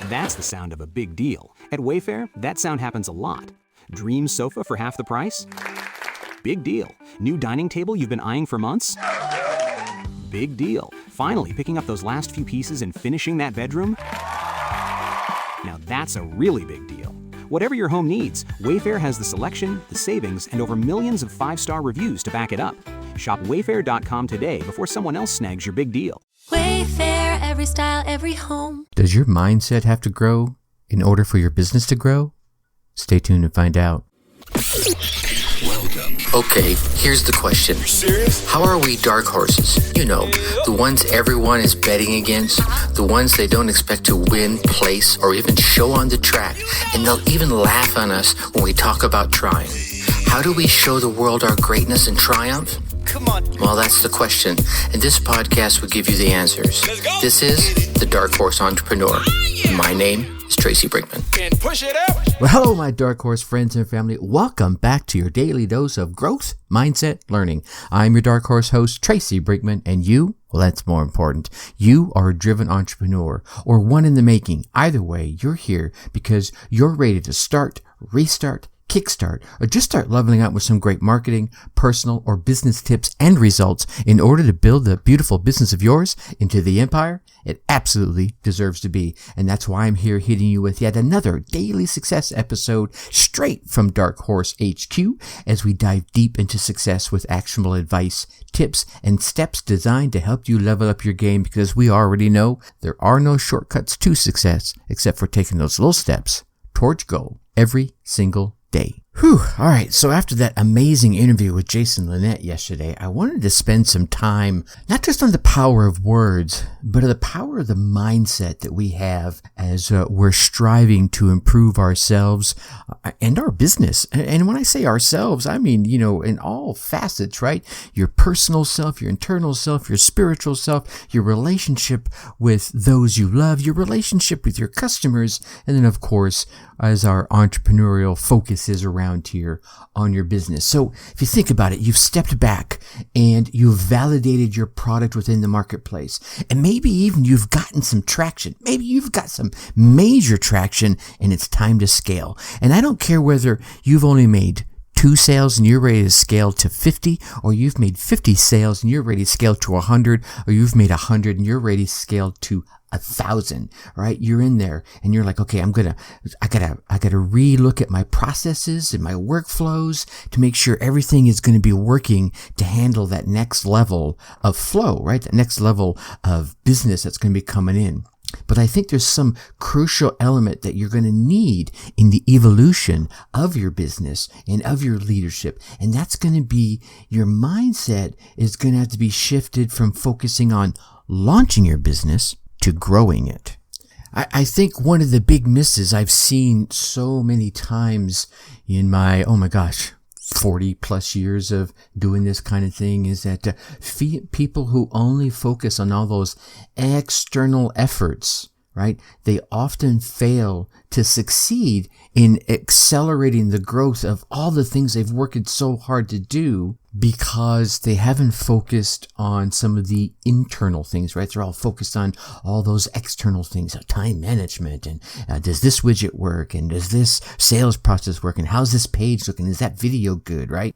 That's the sound of a big deal. At Wayfair, that sound happens a lot. Dream sofa for half the price? Big deal. New dining table you've been eyeing for months? Big deal. Finally picking up those last few pieces and finishing that bedroom? Now that's a really big deal. Whatever your home needs, Wayfair has the selection, the savings, and over millions of 5-star reviews to back it up. Shop wayfair.com today before someone else snags your big deal. Wayfair, every style, every home. Does your mindset have to grow in order for your business to grow? Stay tuned and find out. Welcome. Okay, here's the question. You serious? How are we dark horses? You know, the ones everyone is betting against, the ones they don't expect to win, place, or even show on the track, and they'll even laugh on us when we talk about trying. How do we show the world our greatness and triumph? Come on. Well, that's the question, and this podcast will give you the answers. Let's go. This is The Dark Horse Entrepreneur. My name is Tracy Brinkman. And push it out. Well, hello, my Dark Horse friends and family. Welcome back to your daily dose of growth, mindset, learning. I'm your Dark Horse host, Tracy Brinkman, and you, well, that's more important. You are a driven entrepreneur or one in the making. Either way, you're here because you're ready to start, restart, kickstart, or just start leveling up with some great marketing, personal, or business tips and results in order to build the beautiful business of yours into the empire it absolutely deserves to be. And that's why I'm here hitting you with yet another daily success episode straight from Dark Horse HQ as we dive deep into success with actionable advice, tips, and steps designed to help you level up your game, because we already know there are no shortcuts to success except for taking those little steps towards goal every single day. Whew. All right. So after that amazing interview with Jason Linett yesterday, I wanted to spend some time, not just on the power of words, but the power of the mindset that we have as we're striving to improve ourselves and our business. And when I say ourselves, I mean, you know, in all facets, right? Your personal self, your internal self, your spiritual self, your relationship with those you love, your relationship with your customers, and then of course, as our entrepreneurial focus is around here on your business. So if you think about it, you've stepped back and you've validated your product within the marketplace. And maybe even you've gotten some traction. Maybe you've got some major traction and it's time to scale. And I don't care whether you've only made 2 sales and you're ready to scale to 50, or you've made 50 sales and you're ready to scale to 100, or you've made 100 and you're ready to scale to 1,000, right? You're in there and you're like, okay, I gotta relook at my processes and my workflows to make sure everything is going to be working to handle that next level of flow, right? That next level of business that's going to be coming in. But I think there's some crucial element that you're going to need in the evolution of your business and of your leadership. And that's going to be your mindset is going to have to be shifted from focusing on launching your business to growing it. I think one of the big misses I've seen so many times in my, 40 plus years of doing this kind of thing is that people who only focus on all those external efforts, right? They often fail to succeed in accelerating the growth of all the things they've worked so hard to do because they haven't focused on some of the internal things, right? They're all focused on all those external things, time management, and does this widget work, and does this sales process work, and how's this page looking? Is that video good, right?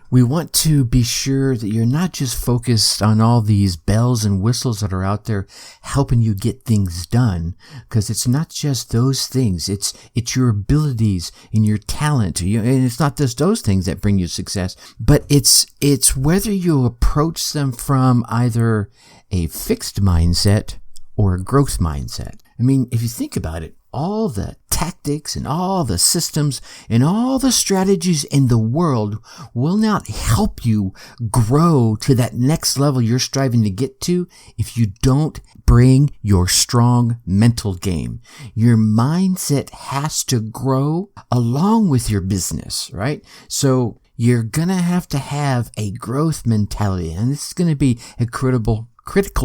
We want to be sure that you're not just focused on all these bells and whistles that are out there helping you get things done, because it's not just those things. It's your abilities and your talent, and it's not just those things that bring you success, but it's whether you approach them from either a fixed mindset or a growth mindset. I mean, if you think about it, all the tactics and all the systems and all the strategies in the world will not help you grow to that next level you're striving to get to if you don't bring your strong mental game. Your mindset has to grow along with your business, right? So you're going to have a growth mentality, and this is going to be a critical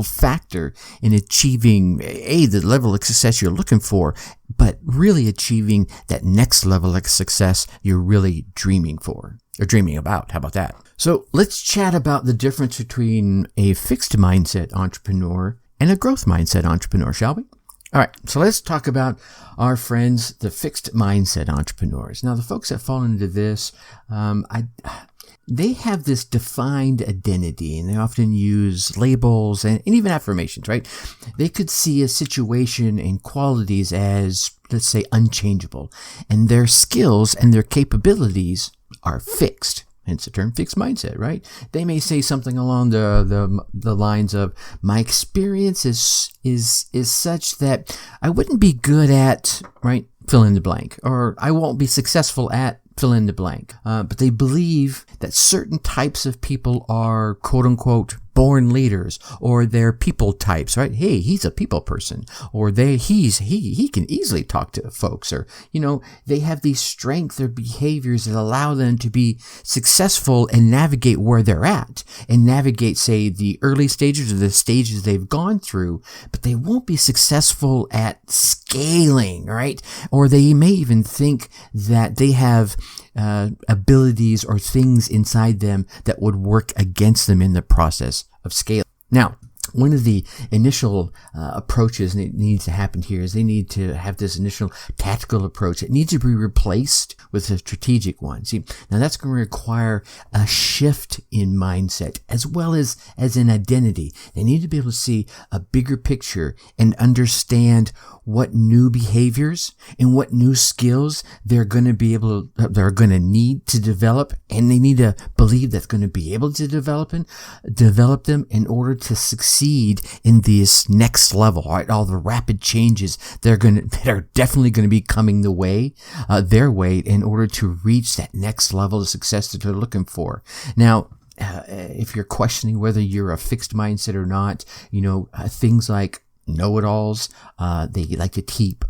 factor in achieving the level of success you're looking for, but really achieving that next level of success you're really dreaming for or dreaming about. How about that? So let's chat about the difference between a fixed mindset entrepreneur and a growth mindset entrepreneur, shall we? All right, so let's talk about our friends, the fixed mindset entrepreneurs. Now, the folks that fall into this, they have this defined identity, and they often use labels and even affirmations, right? They could see a situation and qualities as, let's say, unchangeable, and their skills and their capabilities are fixed. Hence the term fixed mindset, right? They may say something along the lines of, my experience is such that I wouldn't be good at, right, fill in the blank, or I won't be successful at fill in the blank. But they believe that certain types of people are, quote unquote, born leaders, or they're people types, right? Hey, he's a people person, or he can easily talk to folks, or, they have these strengths or behaviors that allow them to be successful and navigate where they're at, and navigate, say, the early stages or the stages they've gone through, but they won't be successful at scaling, right? Or they may even think that they have abilities or things inside them that would work against them in the process of scaling. Now, one of the initial approaches that needs to happen here is they need to have this initial tactical approach. It needs to be replaced with a strategic one. See, now that's going to require a shift in mindset as well as in identity. They need to be able to see a bigger picture and understand what new behaviors and what new skills they're going to need to develop, and they need to believe that's going to be able to develop them in order to succeed in this next level, right? All the rapid changes that are definitely going to be coming their way in order to reach that next level of success that they're looking for. Now, if you're questioning whether you're a fixed mindset or not, things like know-it-alls, they like to keep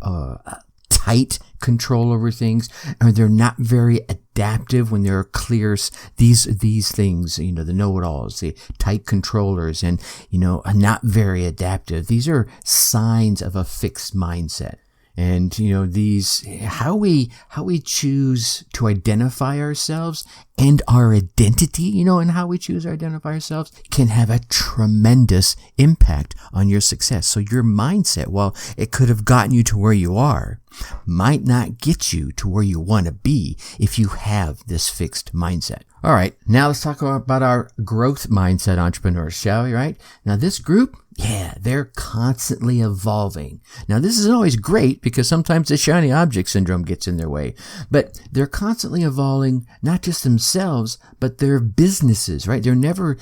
tight control over things, or they're not very adaptive when they're clear. These things, the know-it-alls, the tight controllers, and are not very adaptive. These are signs of a fixed mindset. And, these, how we choose to identify ourselves and our identity, and how we choose to identify ourselves can have a tremendous impact on your success. So your mindset, while it could have gotten you to where you are, might not get you to where you want to be if you have this fixed mindset. All right, now let's talk about our growth mindset entrepreneurs, shall we, right? Now this group, they're constantly evolving. Now this isn't always great because sometimes the shiny object syndrome gets in their way, but they're constantly evolving, not just themselves, but their businesses, right? They're never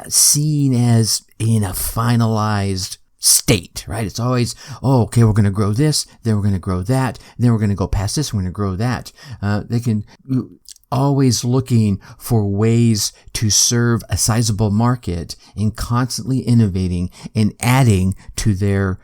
seen as in a finalized state, right? It's always, okay, we're going to grow this, then we're going to grow that, then we're going to go past this, we're going to grow that. They can always looking for ways to serve a sizable market and constantly innovating and adding to their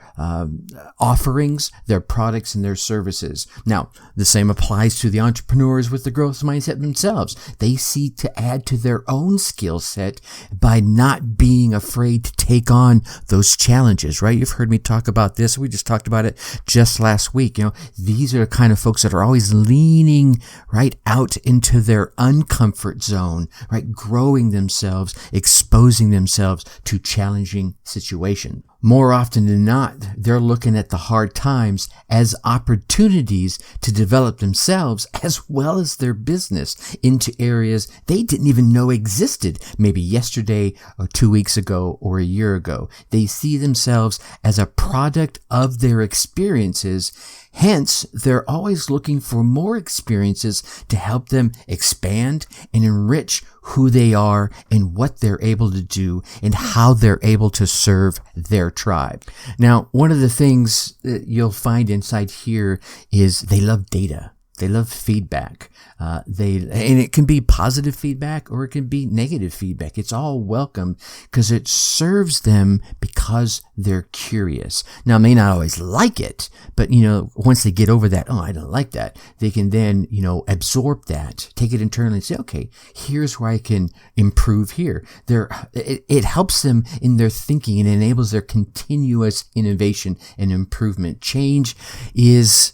offerings, their products, and their services. Now, the same applies to the entrepreneurs with the growth mindset themselves. They seek to add to their own skill set by not being afraid to take on those challenges, right? You've heard me talk about this. We just talked about it just last week. These are the kind of folks that are always leaning right out into their uncomfort zone, right? Growing themselves, exposing themselves to challenging situations. More often than not, they're looking at the hard times as opportunities to develop themselves as well as their business into areas they didn't even know existed maybe yesterday or 2 weeks ago or a year ago. They see themselves as a product of their experiences. Hence, they're always looking for more experiences to help them expand and enrich who they are and what they're able to do and how they're able to serve their tribe. Now, one of the things that you'll find inside here is they love data. They love feedback. And it can be positive feedback or it can be negative feedback. It's all welcome because it serves them because they're curious. Now, they may not always like it, but, once they get over that, I don't like that, they can then, absorb that, take it internally and say, okay, here's where I can improve here. It helps them in their thinking and enables their continuous innovation and improvement. Change is,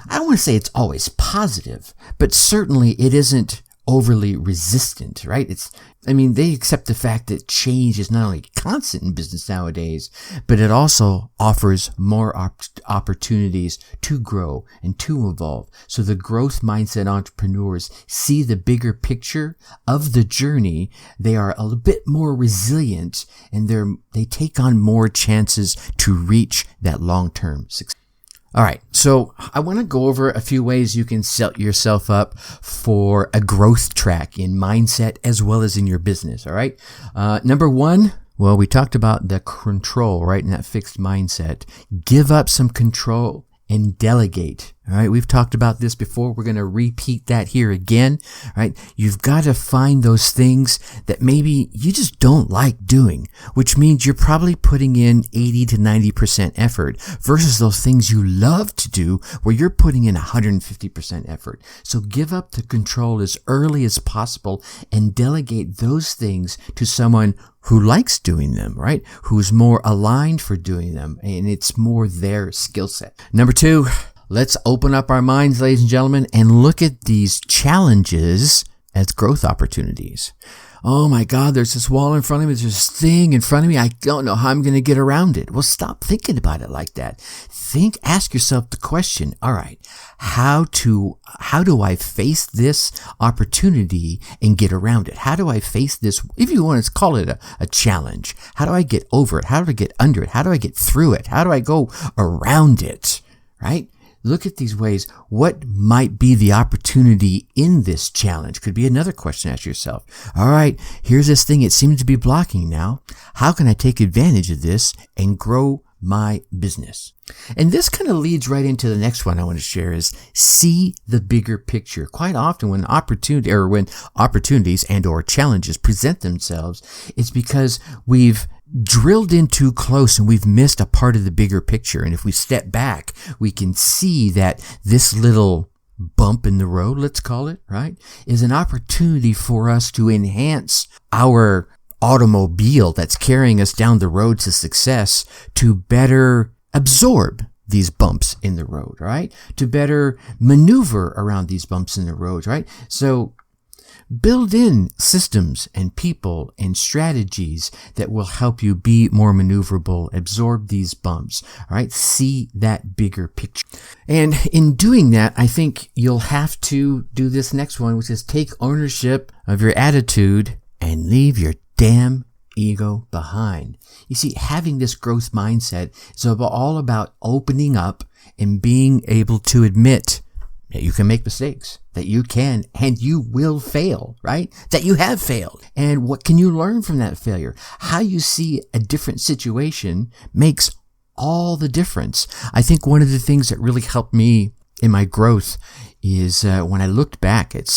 I don't want to say it's always positive, but certainly it isn't overly resistant, right? They accept the fact that change is not only constant in business nowadays, but it also offers more opportunities to grow and to evolve. So the growth mindset entrepreneurs see the bigger picture of the journey. They are a bit more resilient, and they take on more chances to reach that long-term success. All right, so I want to go over a few ways you can set yourself up for a growth track in mindset as well as in your business, all right? Number one, well, we talked about the control, right, and that fixed mindset. Give up some control and delegate, all right? We've talked about this before. We're going to repeat that here again, right? You've got to find those things that maybe you just don't like doing, which means you're probably putting in 80 to 90% effort versus those things you love to do where you're putting in 150% effort. So give up the control as early as possible and delegate those things to someone who likes doing them, right? Who's more aligned for doing them, and it's more their skill set. Number two, let's open up our minds, ladies and gentlemen, and look at these challenges as growth opportunities. Oh my God, there's this wall in front of me. There's this thing in front of me. I don't know how I'm going to get around it. Well, stop thinking about it like that. Ask yourself the question, all right, how do I face this opportunity and get around it? How do I face this, if you want to call it a challenge? How do I get over it? How do I get under it? How do I get through it? How do I go around it, right? Look at these ways. What might be the opportunity in this challenge? Could be another question to ask yourself. All right, here's this thing. It seems to be blocking now. How can I take advantage of this and grow my business? And this kind of leads right into the next one I want to share is see the bigger picture. Quite often when opportunities and or challenges present themselves, it's because we've drilled in too close and we've missed a part of the bigger picture. And if we step back, we can see that this little bump in the road, let's call it, right, is an opportunity for us to enhance our automobile that's carrying us down the road to success, to better absorb these bumps in the road, right? To better maneuver around these bumps in the road, right? So build in systems and people and strategies that will help you be more maneuverable, absorb these bumps, all right? See that bigger picture. And in doing that, I think you'll have to do this next one, which is take ownership of your attitude and leave your damn ego behind. You see, having this growth mindset is all about opening up and being able to admit that you can make mistakes, that you can and you will fail, right? That you have failed. And what can you learn from that failure? How you see a different situation makes all the difference. I think one of the things that really helped me in my growth is when I looked back at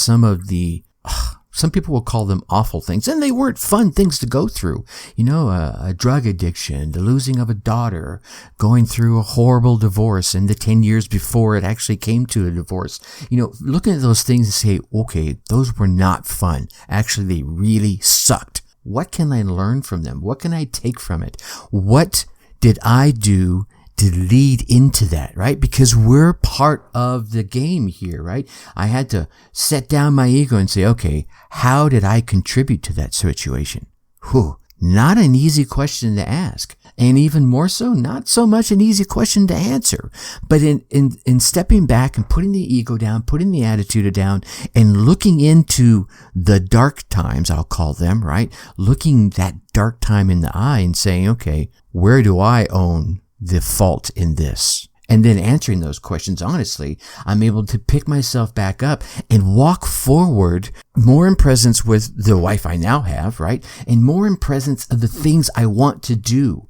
some people will call them awful things, and they weren't fun things to go through. You know, a drug addiction, the losing of a daughter, going through a horrible divorce, and the 10 years before it actually came to a divorce. You know, looking at those things and say, okay, those were not fun. Actually, they really sucked. What can I learn from them? What can I take from it? What did I do to lead into that, right? Because we're part of the game here, right? I had to set down my ego and say, okay, how did I contribute to that situation? Whew, not an easy question to ask. And even more so, not so much an easy question to answer. But in stepping back and putting the ego down, putting the attitude down, and looking into the dark times, I'll call them, right? Looking that dark time in the eye and saying, okay, where do I own the fault in this? And then answering those questions honestly, I'm able to pick myself back up and walk forward more in presence with the wife I now have, right? And more in presence of the things I want to do.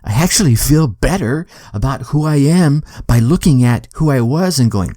I actually feel better about who I am by looking at who I was and going,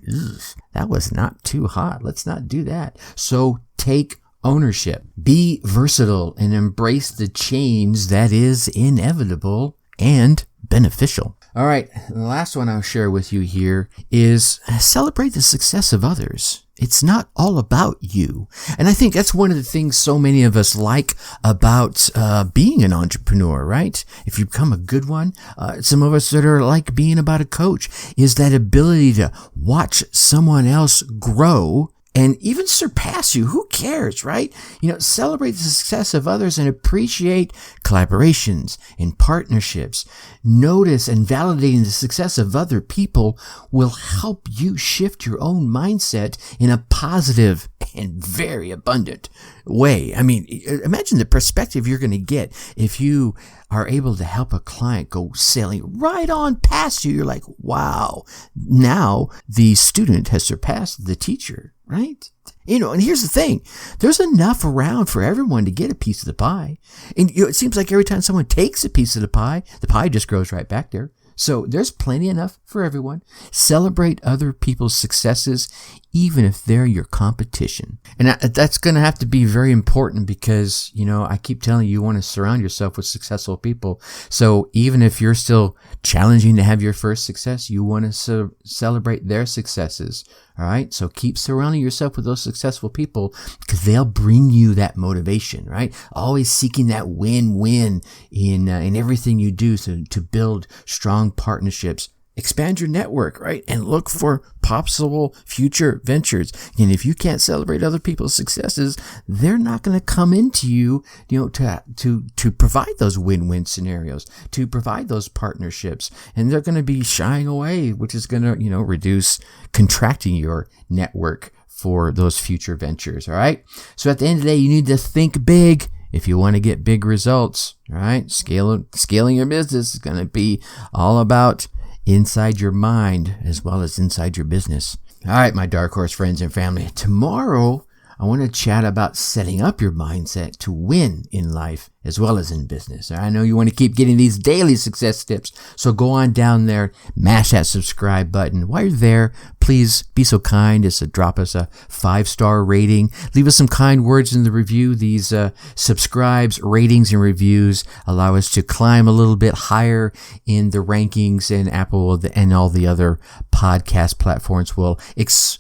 that was not too hot. Let's not do that. So take ownership. Be versatile and embrace the change that is inevitable and beneficial. All right, the last one I'll share with you here is celebrate the success of others. It's not all about you. And I think that's one of the things so many of us like about being an entrepreneur, right? If you become a good one, some of us that are like being about a coach is that ability to watch someone else grow and even surpass you. Who cares, right? Celebrate the success of others and appreciate collaborations and partnerships. Notice and validating the success of other people will help you shift your own mindset in a positive and very abundant way. I mean, imagine the perspective you're going to get if you are able to help a client go sailing right on past you. You're like, wow, now the student has surpassed the teacher, right? And here's the thing. There's enough around for everyone to get a piece of the pie. And it seems like every time someone takes a piece of the pie just grows right back there. So there's plenty enough for everyone. Celebrate other people's successes, even if they're your competition. And that's going to have to be very important because, I keep telling you want to surround yourself with successful people. So even if you're still challenging to have your first success, you want to celebrate their successes. All right. So keep surrounding yourself with those successful people because they'll bring you that motivation, right? Always seeking that win-win in everything you do to build strong partnerships. Expand your network, right? And look for possible future ventures. And if you can't celebrate other people's successes, they're not going to come into you, to provide those win-win scenarios, to provide those partnerships. And they're going to be shying away, which is going to, reduce contracting your network for those future ventures. All right. So at the end of the day, you need to think big. If you want to get big results, all right? Scaling your business is going to be all about inside your mind as well as inside your business. All right, my Dark Horse friends and family. Tomorrow, I want to chat about setting up your mindset to win in life as well as in business. I know you want to keep getting these daily success tips, so go on down there, mash that subscribe button. While you're there, please be so kind as to drop us a 5-star rating. Leave us some kind words in the review. These subscribes, ratings, and reviews allow us to climb a little bit higher in the rankings, and Apple and all the other podcast platforms will expose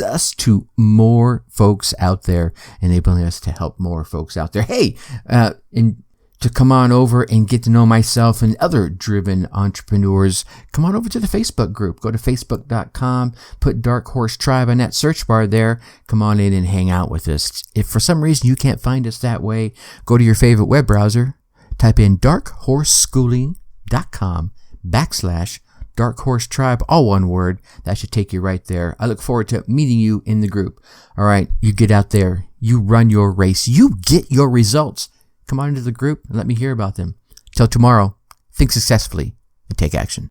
us to more folks out there, enabling us to help more folks out there. Hey, and to come on over and get to know myself and other driven entrepreneurs, come on over to the Facebook group. Go to facebook.com, put Dark Horse Tribe on that search bar there. Come on in and hang out with us. If for some reason you can't find us that way, go to your favorite web browser, type in darkhorseschooling.com/Dark Horse Tribe, all one word. That should take you right there. I look forward to meeting you in the group. All right, you get out there, you run your race, you get your results. Come on into the group and let me hear about them. Till tomorrow, think successfully and take action.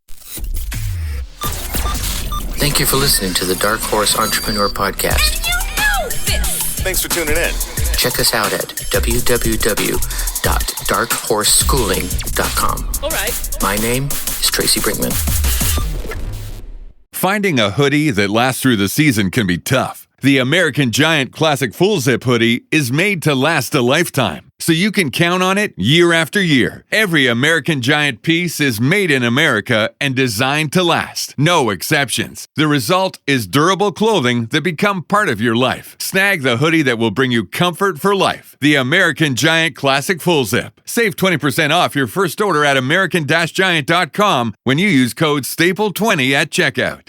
Thank you for listening to the Dark Horse Entrepreneur Podcast. Thanks for tuning in. Check us out at www.darkhorseschooling.com. All right. My name is Tracy Brinkman. Finding a hoodie that lasts through the season can be tough. The American Giant Classic Full Zip hoodie is made to last a lifetime, so you can count on it year after year. Every American Giant piece is made in America and designed to last. No exceptions. The result is durable clothing that become part of your life. Snag the hoodie that will bring you comfort for life. The American Giant Classic Full Zip. Save 20% off your first order at american-giant.com when you use code STAPLE20 at checkout.